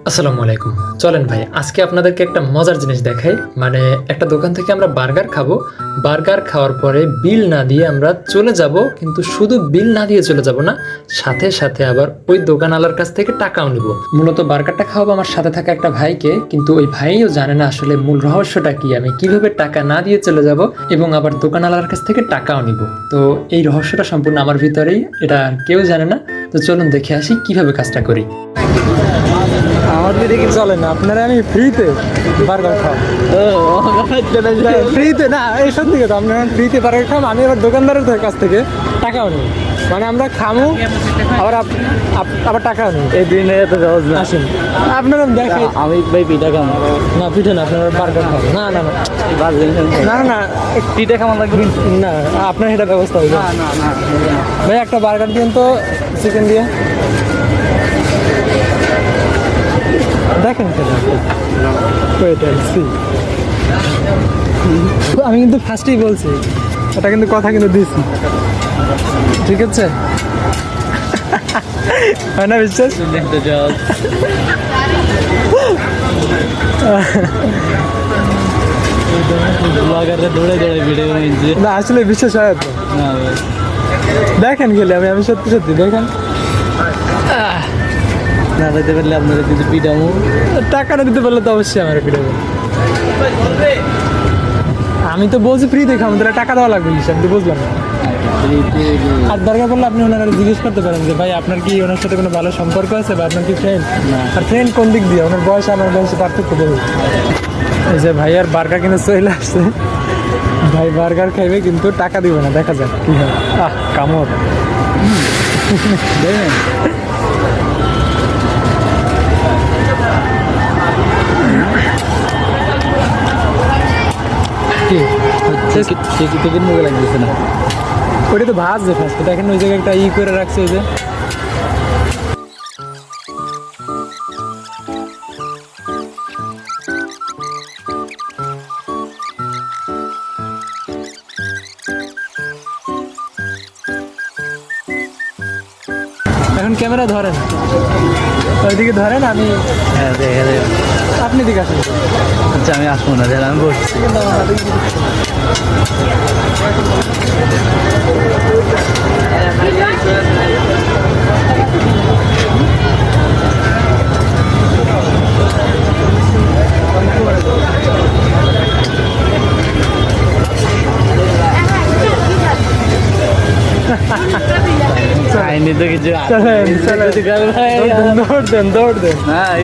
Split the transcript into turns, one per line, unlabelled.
আসসালামু আলাইকুম। চলেন ভাই, আজকে আপনাদেরকে একটা মজার জিনিস দেখাই। মানে একটা দোকান থেকে আমরা বার্গার খাবো, বার্গার খাওয়ার পরে বিল না দিয়ে আমরা চলে যাব, কিন্তু শুধু বিল না দিয়ে চলে যাব না, সাথে সাথে আবার ওই দোকানওয়ালার কাছ থেকে টাকাও নিব। মূলত বার্গারটা খাওয়াবো আমার সাথে থাকা একটা ভাইকে, কিন্তু ওই ভাইও জানে না আসলে মূল রহস্যটা কি, আমি কিভাবে টাকা না দিয়ে চলে যাব এবং আবার দোকানওয়ালার কাছ থেকে টাকাও নিব। তো এই রহস্যটা সম্পূর্ণ আমার ভিতরেই, এটা আর কেউ জানে না। তো চলুন দেখে আসি কিভাবে কাজটা করি।
আমার দিকে কি চলে না, আপনারা আমি ফ্রিতে বার্গার খাও। ফ্রিতে না, এই সত্যি কথা, আপনারা ফ্রিতে বার্গার খাম, আমি আবার দোকানদারের কাছ থেকে টাকাও নেই। মানে আমরা খামো আবার আবার টাকাও নেই।
এই দিনে এত সহজ না।
আসেন আপনারা দেখে,
আমি ভাই পিঠা খাবো
না পিঠে না, আপনারা বার্গার খাবেন। না না না না না
পিঠা খাওয়া লাগবে
না, আপনার সেটা ব্যবস্থা হবে। ভাই একটা বার্গার দিন তো, চিকেন দিয়ে দেখেন আমি কিন্তু ফার্স্টেই বলছি, এটা কিন্তু কথা কিন্তু দিয়েছি, ঠিক আছে? হয় না বিশ্বাস?
দৌড়ে দৌড়ে ভিডিও বানিয়েছি
না আসলে বিশ্বাস হয় তো।
না ভাই,
দেখেন গেলে আমি সত্যি সত্যি দেখেন,
না দিতে পারলে আপনারা কিন্তু পিঠামো।
টাকাটা দিতে পারলে তো অবশ্যই আমার পিটাবে। আমি তো বলছি ফ্রি দেখো, আমাদের টাকা দেওয়া লাগবে, আমি তো বুঝলাম না। আর দরকার পড়লে আপনি ওনারা জিজ্ঞেস করতে পারেন যে ভাই আপনার কি ওনার সাথে কোনো ভালো সম্পর্ক আছে, বা আপনার কি ফ্রেন্ড? আর ফ্রেন্ড কোন দিক দিয়ে? ওনার বয়স আমার বয়সে পার্থক্য বহু। এই যে ভাই আর বার্গার কিনে চলে আসছে, ভাই বার্গার খাইবে কিন্তু টাকা দিবে না, দেখা যাক কি হয়। কামড় কি
টিকিট মুখে লাগতেছে না।
ওটা তো ভাজছে ফার্স্ট, দেখেন ওই জায়গায় একটা করে রাখছে, ওই যে এখন ক্যামেরা ধরেন, ওইদিকে ধরেন, আমি
হ্যাঁ দেখে দেখে।
আপনি দিকে আসেন।
আচ্ছা আমি আসবো না, যেন আমি বসছি। খাইনি তো কিছু।
চলেন চলেন, দৌড় দেন দৌড় দেন।
হ্যাঁ